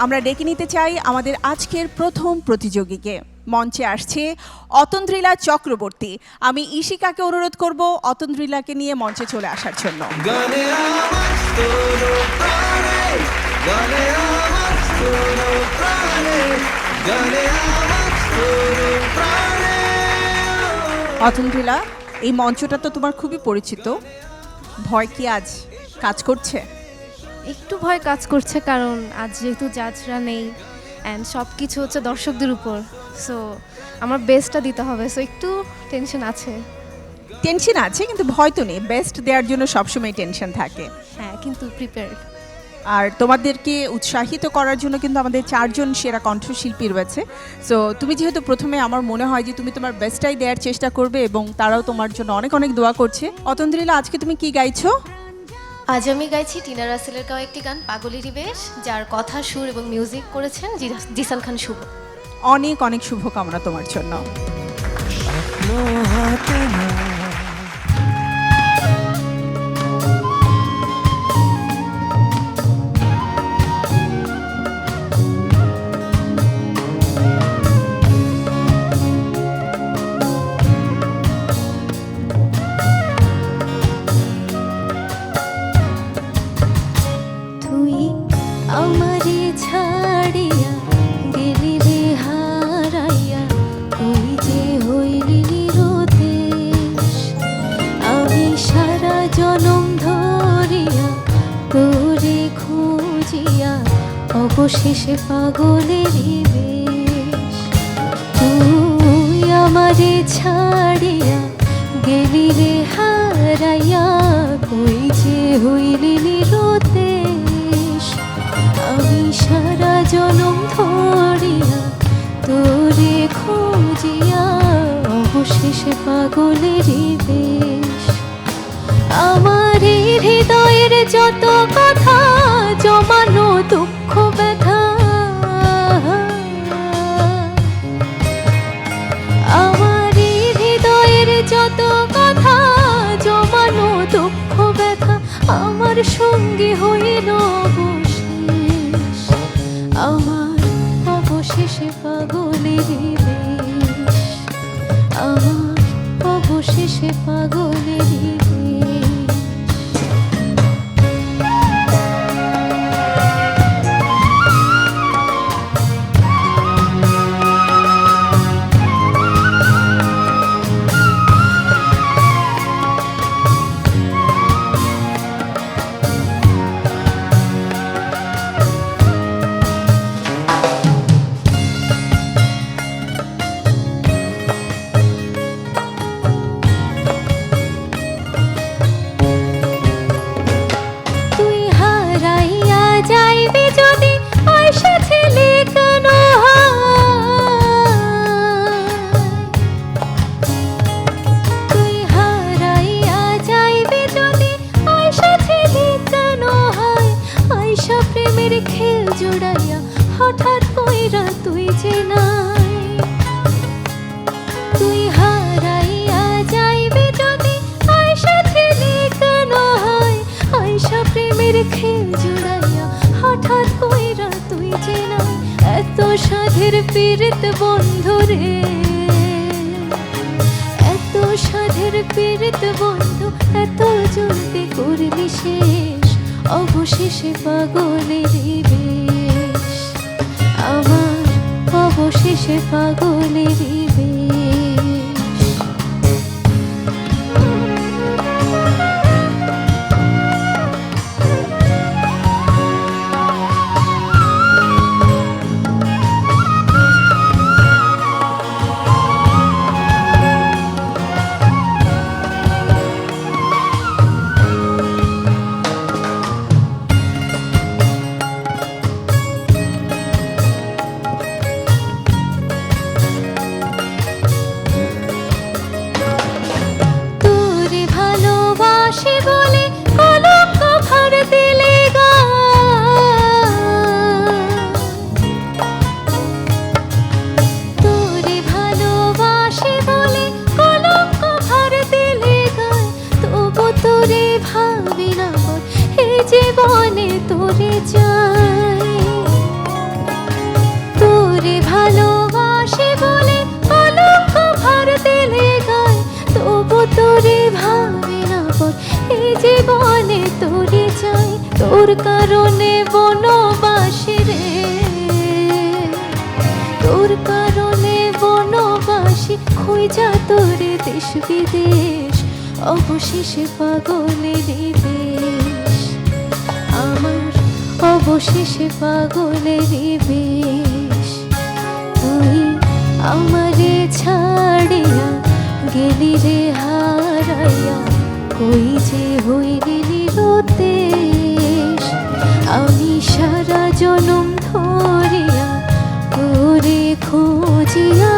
আমরা ডেকে নিতে চাই আমাদের আজকের প্রথম প্রতিযোগীকে। মঞ্চে আসছে অতন্দ্রিলা চক্রবর্তী। আমি ঈশিকাকে অনুরোধ করব অতন্দ্রিলাকে নিয়ে মঞ্চে চলে আসার জন্য। অতন্দ্রিলা, এই মঞ্চটা তো তোমার খুবই পরিচিত, ভয় কি আজ কাজ করছে? একটু ভয় কাজ করছে, কারণ আজ যেহেতু জাজরা নেই অ্যান্ড সব কিছু হচ্ছে দর্শকদের উপর, সো আমার বেস্টটা দিতে হবে, সো একটু টেনশন আছে। টেনশন আছে কিন্তু ভয় তো নেই, বেস্ট দেওয়ার জন্য সবসময় টেনশন থাকে। হ্যাঁ, কিন্তু প্রিপেয়ার্ড। আর তোমাদেরকে উৎসাহিত করার জন্য কিন্তু আমাদের 4 জন সেরা কণ্ঠশিল্পী রয়েছে। সো তুমি যেহেতু প্রথমে, আমার মনে হয় যে তুমি তোমার বেস্টটাই দেওয়ার চেষ্টা করবে এবং তারাও তোমার জন্য অনেক অনেক দোয়া করছে। অতন্দ্রিলা, আজকে তুমি কি গাইছো? আজ আমি গাইছি টিনা রাসেলের গাওয়া একটি গান পাগলেরই বেশ, যার কথা, সুর এবং মিউজিক করেছেন জিসান খান শুভ। অনেক অনেক শুভকামনা তোমার জন্য। আমারে ছাড়িয়া গেলি রে হারাইয়া, তুই যে হইলি নিরুদ্দেশ। আমি সারা জনম ধরিয়া তোরে খুঁজিয়া অবশেষে পাগলেরই বেশ। তুই আমারে ছাড়িয়া গেলি রে হারাইয়া, তুই যে হইলি নিরুদ্দেশ। আমি সারা জনম ধরিয়া তোরে খুঁজিয়া অবশেষে পাগলেরই বেশ। আমার এই হৃদয়ের যত কথা জমানো দুঃখ ব্যথা, আমার এই হৃদয়ের যত কথা জমানো দুঃখ ব্যথা, আমার সঙ্গী হইল আমার অবশেষে পাগলেরই বেশ। আমার অবশেষে পাগলেরই বেশ। হঠাৎ কইরা তুই যে নাই, তুই হারাইয়া যাইবি যদি আয়সা ছেলে কেন হয়, আয়সা প্রেমের খেল জুড়াইয়া হঠাৎ কইরা তুই যে নাই। এত সাধের পীড়িত বন্ধু রে, এত সাধের পীড়িত বন্ধু, এত জলদি করলি শেষ অবশেষে পাগলেরই বেশ। আমার অবশেষে পাগলেরই বেশ। বলে তোরে চাই, তোর কারণে বনবাসী রে, তোর কারণে বনবাসী খুঁজা তোরে দেশ বিদেশ, অবশেষে পাগলের বেশ আমার, অবশেষে পাগলের বেশ। তুই আমারে ছাড়িয়া গেলি রে হারাইয়া, কই যে হইলি নিরুদ্দেশ। আমি সারা জনম ধরিয়া তোরে খুঁজিয়া,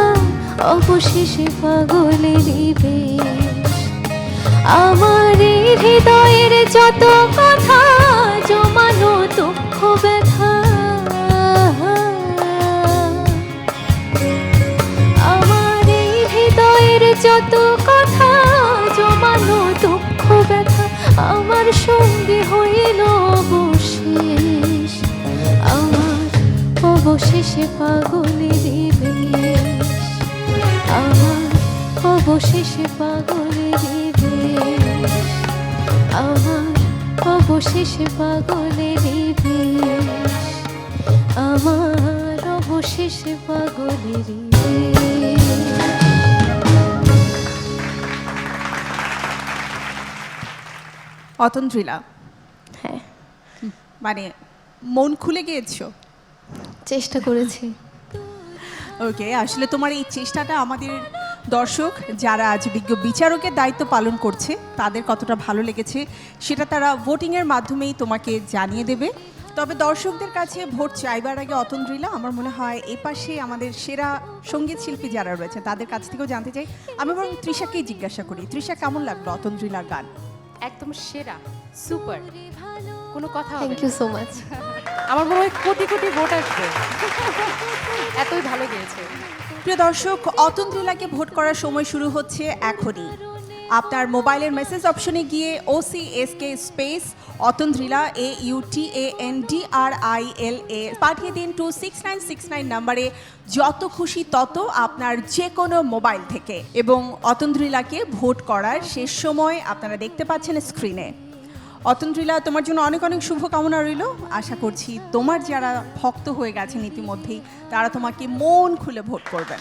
অবশেষে পাগলের বেশ। আমার এই হৃদয়ের যত কথা জমানো দুঃখ ব্যথা, আমার এই হৃদয়ের যত কথা জমানো দুঃখ ব্যথা, আমার সঙ্গে হইল অবশেষ আমার, অবশেষে পাগলের বেশ আমার, অবশেষে পাগলের বেশ আমার, অবশেষে পাগলের বেশ আমার, অবশেষে পাগলের বেশ। অতন্দ্রিলা, হ্যাঁ, মানে মন খুলে গিয়েছো? চেষ্টা করেছি। ওকে, আসলে তোমার এই চেষ্টাটা আমাদের দর্শক যারা আজ বিজ্ঞ বিচারকের দায়িত্ব পালন করছে তাদের কতটা ভালো লেগেছে সেটা তারা ভোটিংয়ের মাধ্যমেই তোমাকে জানিয়ে দেবে। তবে দর্শকদের কাছে ভোট চাইবার আগে অতন্দ্রিলা, আমার মনে হয় এ পাশে আমাদের সেরা সঙ্গীত শিল্পী যারা রয়েছে তাদের কাছ থেকেও জানতে চাই। আমি বরং তৃষাকেই জিজ্ঞাসা করি, তৃষা কেমন লাগলো অতন্দ্রিলার গান? একদম সেরা, সুপার, কোনো কথা হবে থ্যাংক না। You so much. আমার মনে হয় কোটি কোটি ভোট আসবে, এতই ভালো গিয়েছে। প্রিয় দর্শক, অতন্দ্রিলাকে ভোট করার সময় শুরু হচ্ছে এখনই। আপনার মোবাইলের মেসেজ অপশনে গিয়ে OCSK স্পেস অতন্দ্রিলা AUTANDRILA পাঠিয়ে দিন 26969 নম্বরে, যত খুশি তত আপনার যে কোনো মোবাইল থেকে। এবং অতন্দ্রিলাকে ভোট করার শেষ সময় আপনারা দেখতে পাচ্ছেন স্ক্রিনে। অতন্দ্রিলা, তোমার জন্য অনেক অনেক শুভকামনা রইল। আশা করছি তোমার যারা ভক্ত হয়ে গেছেন ইতিমধ্যেই তারা তোমাকে মন খুলে ভোট করবেন।